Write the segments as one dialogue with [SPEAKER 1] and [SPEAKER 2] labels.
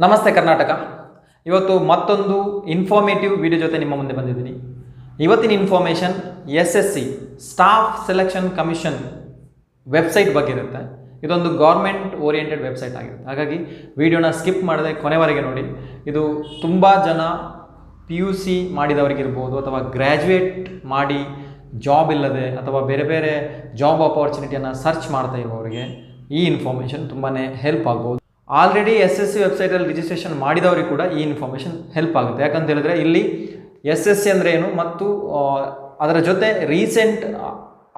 [SPEAKER 1] ನಮಸ್ತೆ ಕರ್ನಾಟಕ. ಇವತ್ತು ಮತ್ತೊಂದು ಇನ್ಫಾರ್ಮೇಟಿವ್ ವಿಡಿಯೋ ಜೊತೆ ನಿಮ್ಮ ಮುಂದೆ ಬಂದಿದ್ದೀನಿ. ಇವತ್ತಿನ information SSC staff selection commission website ಬಗ್ಗೆ ಇರುತ್ತೆ. ಇದೊಂದು ಗೌರ್ಮೆಂಟ್ ಓರಿಯೆಂಟೆಡ್ ವೆಬ್ಸೈಟ್ ಆಗಿರುತ್ತೆ. ಹಾಗಾಗಿ ವಿಡಿಯೋನ ಸ್ಕಿಪ್ ಮಾಡದೆ ಕೊನೆವರೆಗೆ ನೋಡಿ. ಇದು ತುಂಬ ಜನ PUC ಮಾಡಿದವರಿಗಿರ್ಬೋದು ಅಥವಾ ಗ್ರ್ಯಾಜುಯೇಟ್ ಮಾಡಿ ಜಾಬ್ ಇಲ್ಲದೆ ಅಥವಾ ಬೇರೆ ಬೇರೆ ಜಾಬ್ ಆಪರ್ಚುನಿಟಿಯನ್ನು ಸರ್ಚ್ ಮಾಡ್ತಾ ಇರೋರಿಗೆ ಈ ಇನ್ಫಾರ್ಮೇಷನ್ ತುಂಬಾ ಹೆಲ್ಪ್ ಆಗ್ಬೋದು. ಆಲ್ರೆಡಿ SSC ವೆಬ್ಸೈಟಲ್ಲಿ ರಿಜಿಸ್ಟ್ರೇಷನ್ ಮಾಡಿದವರಿಗೆ ಕೂಡ ಈ ಇನ್ಫಾರ್ಮೇಷನ್ ಹೆಲ್ಪ್ ಆಗುತ್ತೆ. ಯಾಕಂತ ಹೇಳಿದ್ರೆ ಇಲ್ಲಿ SSC ಅಂದರೆ ಏನು ಮತ್ತು ಅದರ ಜೊತೆ ರೀಸೆಂಟ್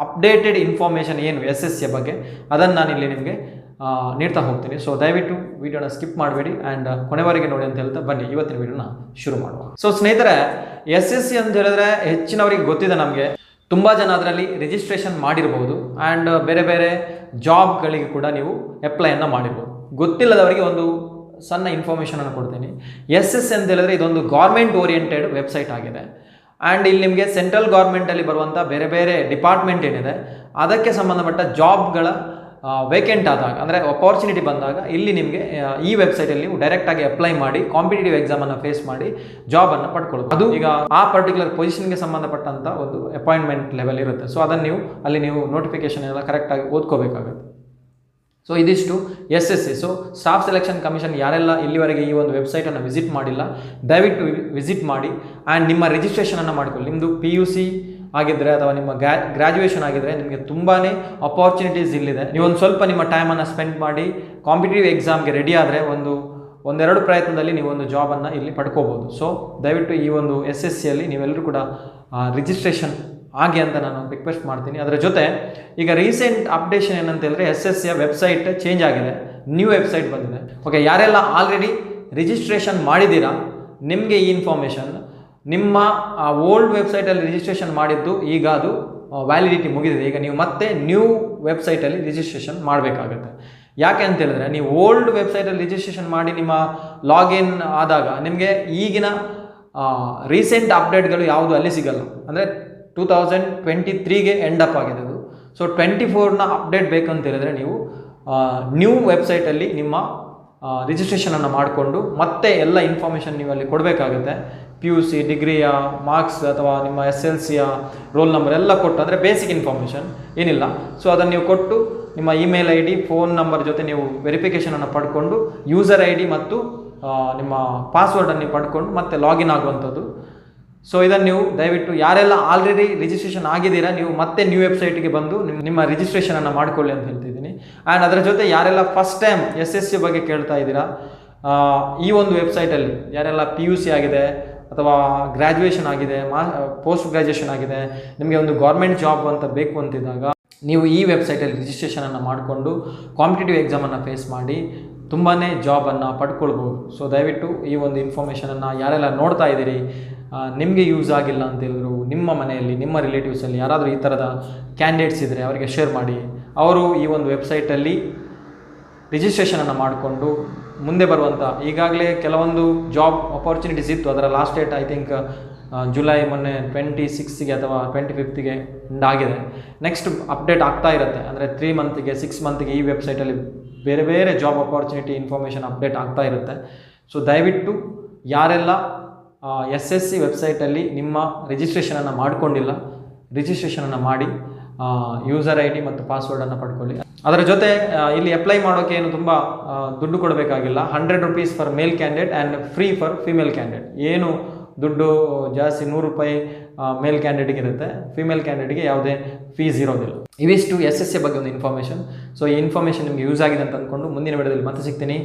[SPEAKER 1] ಅಪ್ಡೇಟೆಡ್ ಇನ್ಫಾರ್ಮೇಷನ್ ಏನು SSC ಬಗ್ಗೆ ಅದನ್ನು ನಾನು ಇಲ್ಲಿ ನಿಮಗೆ ನೀಡ್ತಾ ಹೋಗ್ತೀನಿ. ಸೊ ದಯವಿಟ್ಟು ವಿಡಿಯೋನ ಸ್ಕಿಪ್ ಮಾಡಬೇಡಿ ಆ್ಯಂಡ್ ಕೊನೆವರೆಗೆ ನೋಡಿ ಅಂತ ಹೇಳ್ತಾ ಬನ್ನಿ ಇವತ್ತಿನ ವಿಡಿಯೋನ ಶುರು ಮಾಡುವ. ಸೊ ಸ್ನೇಹಿತರೆ, SSC ಅಂತ ಹೇಳಿದ್ರೆ ಹೆಚ್ಚಿನವರಿಗೆ ಗೊತ್ತಿದೆ. ನಮಗೆ ತುಂಬ ಜನ ಅದರಲ್ಲಿ ರಿಜಿಸ್ಟ್ರೇಷನ್ ಮಾಡಿರ್ಬೋದು ಆ್ಯಂಡ್ ಬೇರೆ ಬೇರೆ ಜಾಬ್ಗಳಿಗೆ ಕೂಡ ನೀವು ಅಪ್ಲೈಯನ್ನು ಮಾಡಿರ್ಬೋದು. ಗೊತ್ತಿಲ್ಲದವರಿಗೆ ಒಂದು ಸಣ್ಣ ಇನ್ಫಾರ್ಮೇಷನನ್ನು ಕೊಡ್ತೀನಿ. SSC ಅಂತ ಹೇಳಿದ್ರೆ ಇದೊಂದು ಗೌರ್ಮೆಂಟ್ ಓರಿಯೆಂಟೆಡ್ ವೆಬ್ಸೈಟ್ ಆಗಿದೆ. ಆ್ಯಂಡ್ ಇಲ್ಲಿ ನಿಮಗೆ ಸೆಂಟ್ರಲ್ ಗೌರ್ಮೆಂಟಲ್ಲಿ ಬರುವಂಥ ಬೇರೆ ಬೇರೆ ಡಿಪಾರ್ಟ್ಮೆಂಟ್ ಏನಿದೆ ಅದಕ್ಕೆ ಸಂಬಂಧಪಟ್ಟ ಜಾಬ್ಗಳ ವೇಕೆಂಟ್ ಆದಾಗ ಅಂದರೆ ಅಪಾರ್ಚುನಿಟಿ ಬಂದಾಗ ಇಲ್ಲಿ ನಿಮಗೆ ಈ ವೆಬ್ಸೈಟಲ್ಲಿ ನೀವು ಡೈರೆಕ್ಟಾಗಿ ಅಪ್ಲೈ ಮಾಡಿ ಕಾಂಪಿಟೇಟಿವ್ ಎಕ್ಸಾಮನ್ನು ಫೇಸ್ ಮಾಡಿ ಜಾಬನ್ನು ಪಡ್ಕೊಳ್ಳೋದು. ಅದು ಈಗ ಆ ಪರ್ಟಿಕ್ಯುಲರ್ ಪೊಸಿಷನ್ಗೆ ಸಂಬಂಧಪಟ್ಟಂಥ ಒಂದು ಅಪಾಯಿಂಟ್ಮೆಂಟ್ ಲೆವೆಲ್ ಇರುತ್ತೆ. ಸೊ ಅದನ್ನು ನೀವು ನೋಟಿಫಿಕೇಶನ್ ಎಲ್ಲ ಕರೆಕ್ಟಾಗಿ ಓದ್ಕೋಬೇಕಾಗುತ್ತೆ. ಸೊ ಇದಿಷ್ಟು SSC. So staff selection commission ಯಾರೆಲ್ಲ ಇಲ್ಲಿವರೆಗೆ ಈ ಒಂದು ವೆಬ್ಸೈಟನ್ನು ವಿಸಿಟ್ ಮಾಡಿಲ್ಲ ದಯವಿಟ್ಟು ವಿಸಿಟ್ ಮಾಡಿ ಆ್ಯಂಡ್ ನಿಮ್ಮ ರಿಜಿಸ್ಟ್ರೇಷನನ್ನು ಮಾಡಿಕೊಳ್ಳಿ. ನಿಮ್ಮದು PUC ಆಗಿದ್ದರೆ ಅಥವಾ ನಿಮ್ಮ ಗ್ರ್ಯಾಜುಯೇಷನ್ ಆಗಿದ್ದರೆ ನಿಮಗೆ ತುಂಬಾ ಅಪಾರ್ಚುನಿಟೀಸ್ ಇಲ್ಲಿದೆ. ನೀವೊಂದು ಸ್ವಲ್ಪ ನಿಮ್ಮ ಟೈಮನ್ನು ಸ್ಪೆಂಡ್ ಮಾಡಿ ಕಾಂಪಿಟೇಟಿವ್ ಎಕ್ಸಾಮ್ಗೆ ರೆಡಿ ಆದರೆ ಒಂದೆರಡು ಪ್ರಯತ್ನದಲ್ಲಿ ನೀವೊಂದು ಜಾಬನ್ನು ಇಲ್ಲಿ ಪಡ್ಕೋಬೋದು. ಸೊ ದಯವಿಟ್ಟು ಈ ಒಂದು SSCಯಲ್ಲಿ ನೀವೆಲ್ಲರೂ ಕೂಡ ರಿಜಿಸ್ಟ್ರೇಷನ್ ಆಗಿ ಅಂತ ನಾನು ರಿಕ್ವೆಸ್ಟ್ ಮಾಡ್ತೀನಿ. ಅದರ ಜೊತೆ ಈಗ ರೀಸೆಂಟ್ ಅಪ್ಡೇಷನ್ ಏನಂತ ಹೇಳಿದ್ರೆ SSCಯ ವೆಬ್ಸೈಟ್ ಚೇಂಜ್ ಆಗಿದೆ, ನ್ಯೂ ವೆಬ್ಸೈಟ್ ಬಂದಿದೆ. ಓಕೆ, ಯಾರೆಲ್ಲ ಆಲ್ರೆಡಿ ರಿಜಿಸ್ಟ್ರೇಷನ್ ಮಾಡಿದ್ದೀರಾ ನಿಮಗೆ ಈ ಇನ್ಫಾರ್ಮೇಷನ್. ನಿಮ್ಮ ಓಲ್ಡ್ ವೆಬ್ಸೈಟಲ್ಲಿ ರಿಜಿಸ್ಟ್ರೇಷನ್ ಮಾಡಿದ್ದು ಈಗ ಅದು ವ್ಯಾಲಿಡಿಟಿ ಮುಗಿದಿದೆ. ಈಗ ನೀವು ಮತ್ತೆ ನ್ಯೂ ವೆಬ್ಸೈಟಲ್ಲಿ ರಿಜಿಸ್ಟ್ರೇಷನ್ ಮಾಡಬೇಕಾಗುತ್ತೆ. ಯಾಕೆ ಅಂತ ಹೇಳಿದ್ರೆ ನೀವು ಓಲ್ಡ್ ವೆಬ್ಸೈಟಲ್ಲಿ ರಿಜಿಸ್ಟ್ರೇಷನ್ ಮಾಡಿ ನಿಮ್ಮ ಲಾಗಿನ್ ಆದಾಗ ನಿಮಗೆ ಈಗಿನ ರೀಸೆಂಟ್ ಅಪ್ಡೇಟ್ಗಳು ಯಾವುದು ಅಲ್ಲಿ ಸಿಗಲ್ಲ. ಅಂದರೆ 2023ಗೆ ಎಂಡ್ ಅಪ್ ಆಗಿದೆ ಅದು. ಸೊ 24ನ ಅಪ್ಡೇಟ್ ಬೇಕಂತ ಹೇಳಿದ್ರೆ ನೀವು ನ್ಯೂ ವೆಬ್ಸೈಟಲ್ಲಿ ನಿಮ್ಮ ರಿಜಿಸ್ಟ್ರೇಷನನ್ನು ಮಾಡಿಕೊಂಡು ಮತ್ತೆ ಎಲ್ಲ ಇನ್ಫಾರ್ಮೇಷನ್ ನೀವು ಅಲ್ಲಿ ಕೊಡಬೇಕಾಗುತ್ತೆ. PUC ಡಿಗ್ರಿಯ ಮಾರ್ಕ್ಸ್ ಅಥವಾ ನಿಮ್ಮ SLCಯ ರೋಲ್ ನಂಬರ್ ಎಲ್ಲ ಕೊಟ್ಟು, ಅಂದರೆ ಬೇಸಿಕ್ ಇನ್ಫಾರ್ಮೇಷನ್ ಏನಿಲ್ಲ. ಸೊ ಅದನ್ನು ನೀವು ಕೊಟ್ಟು ನಿಮ್ಮ ಇಮೇಲ್ ID ಫೋನ್ ನಂಬರ್ ಜೊತೆ ನೀವು ವೆರಿಫಿಕೇಷನನ್ನು ಪಡ್ಕೊಂಡು ಯೂಸರ್ ID ಮತ್ತು ನಿಮ್ಮ ಪಾಸ್ವರ್ಡನ್ನು ಪಡ್ಕೊಂಡು ಮತ್ತೆ ಲಾಗಿನ್ ಆಗುವಂಥದ್ದು. ಸೊ ಇದನ್ನು ನೀವು ದಯವಿಟ್ಟು ಯಾರೆಲ್ಲ ಆಲ್ರೆಡಿ ರಿಜಿಸ್ಟ್ರೇಷನ್ ಆಗಿದ್ದೀರಾ ನೀವು ಮತ್ತೆ ನ್ಯೂ ವೆಬ್ಸೈಟ್ಗೆ ಬಂದು ನಿಮ್ಮ ರಿಜಿಸ್ಟ್ರೇಷನನ್ನು ಮಾಡ್ಕೊಳ್ಳಿ ಅಂತ ಹೇಳ್ತಿದ್ದೀನಿ. ಆ್ಯಂಡ್ ಅದರ ಜೊತೆ ಯಾರೆಲ್ಲ ಫಸ್ಟ್ ಟೈಮ್ SSC ಬಗ್ಗೆ ಕೇಳ್ತಾ ಇದ್ದೀರಾ, ಈ ಒಂದು ವೆಬ್ಸೈಟಲ್ಲಿ ಯಾರೆಲ್ಲ PUC ಆಗಿದೆ ಅಥವಾ ಗ್ರ್ಯಾಜುಯೇಷನ್ ಆಗಿದೆ, ಪೋಸ್ಟ್ ಗ್ರ್ಯಾಜುಯೇಷನ್ ಆಗಿದೆ, ನಿಮಗೆ ಒಂದು ಗೌರ್ಮೆಂಟ್ ಜಾಬ್ ಅಂತ ಬೇಕು ಅಂತಿದ್ದಾಗ ನೀವು ಈ ವೆಬ್ಸೈಟಲ್ಲಿ ರಿಜಿಸ್ಟ್ರೇಷನನ್ನು ಮಾಡಿಕೊಂಡು ಕಾಂಪಿಟೇಟಿವ್ ಎಕ್ಸಾಮನ್ನು ಫೇಸ್ ಮಾಡಿ ತುಂಬಾ ಜಾಬನ್ನು ಪಡ್ಕೊಳ್ಬೋದು. ಸೊ ದಯವಿಟ್ಟು ಈ ಒಂದು ಇನ್ಫಾರ್ಮೇಷನನ್ನು ಯಾರೆಲ್ಲ ನೋಡ್ತಾ ಇದ್ದೀರಿ ನಿಮಗೆ ಯೂಸ್ ಆಗಿಲ್ಲ ಅಂತ ಹೇಳಿದ್ರು ನಿಮ್ಮ ಮನೆಯಲ್ಲಿ ನಿಮ್ಮ ರಿಲೇಟಿವ್ಸಲ್ಲಿ ಯಾರಾದರೂ ಈ ಥರದ ಕ್ಯಾಂಡಿಡೇಟ್ಸ್ ಇದ್ದರೆ ಅವರಿಗೆ ಶೇರ್ ಮಾಡಿ. ಅವರು ಈ ಒಂದು ವೆಬ್ಸೈಟಲ್ಲಿ ರಿಜಿಸ್ಟ್ರೇಷನನ್ನು ಮಾಡಿಕೊಂಡು ಮುಂದೆ ಬರುವಂಥ ಈಗಾಗಲೇ ಕೆಲವೊಂದು ಜಾಬ್ ಅಪಾರ್ಚುನಿಟೀಸ್ ಇತ್ತು. ಅದರ last date I think July ಮೊನ್ನೆ 26ಗೆ ಅಥವಾ 25ಗೆ ಎಂಡ್ ಆಗಿದೆ. ನೆಕ್ಸ್ಟ್ ಅಪ್ಡೇಟ್ ಆಗ್ತಾ ಇರುತ್ತೆ. ಅಂದರೆ 3 ಮಂತ್ಗೆ 6 ಮಂತ್ಗೆ ಈ ವೆಬ್ಸೈಟಲ್ಲಿ ಬೇರೆ ಬೇರೆ ಜಾಬ್ ಅಪಾರ್ಚುನಿಟಿ ಇನ್ಫಾರ್ಮೇಷನ್ ಅಪ್ಡೇಟ್ ಆಗ್ತಾ ಇರುತ್ತೆ. ಸೊ ದಯವಿಟ್ಟು ಯಾರೆಲ್ಲ SSC ವೆಬ್ಸೈಟಲ್ಲಿ ನಿಮ್ಮ ರಿಜಿಸ್ಟ್ರೇಷನನ್ನು ಮಾಡಿಕೊಂಡಿಲ್ಲ ರಿಜಿಸ್ಟ್ರೇಷನನ್ನು ಮಾಡಿ ಯೂಸರ್ ID ಮತ್ತು ಪಾಸ್ವರ್ಡನ್ನು ಪಡ್ಕೊಳ್ಳಿ. ಅದರ ಜೊತೆ ಇಲ್ಲಿ ಅಪ್ಲೈ ಮಾಡೋಕ್ಕೆ ಏನು ತುಂಬ ದುಡ್ಡು ಕೊಡಬೇಕಾಗಿಲ್ಲ. 100 rupees for mail candidate and free for female candidate. ಏನು ದುಡ್ಡು ಜಾಸ್ತಿ ₹100 ಮೇಲ್ ಕ್ಯಾಂಡಿಡೇಟ್ಗೆ ಇರುತ್ತೆ, ಫಿಮೇಲ್ ಕ್ಯಾಂಡಿಡೇಟ್ಗೆ ಯಾವುದೇ ಫೀಸ್ ಇರೋದಿಲ್ಲ. ಇವಿಷ್ಟು SSC ಬಗ್ಗೆ ಒಂದು ಇನ್ಫಾರ್ಮೇಷನ್. ಸೊ ಈ ಇನ್ಫಾರ್ಮೇಷನ್ ನಿಮಗೆ ಯೂಸ್ ಆಗಿದೆ ಅಂತ ಅಂದ್ಕೊಂಡು ಮುಂದಿನ ವಿಡಿಯೋದಲ್ಲಿ ಮತ್ತೆ ಸಿಗ್ತೀನಿ.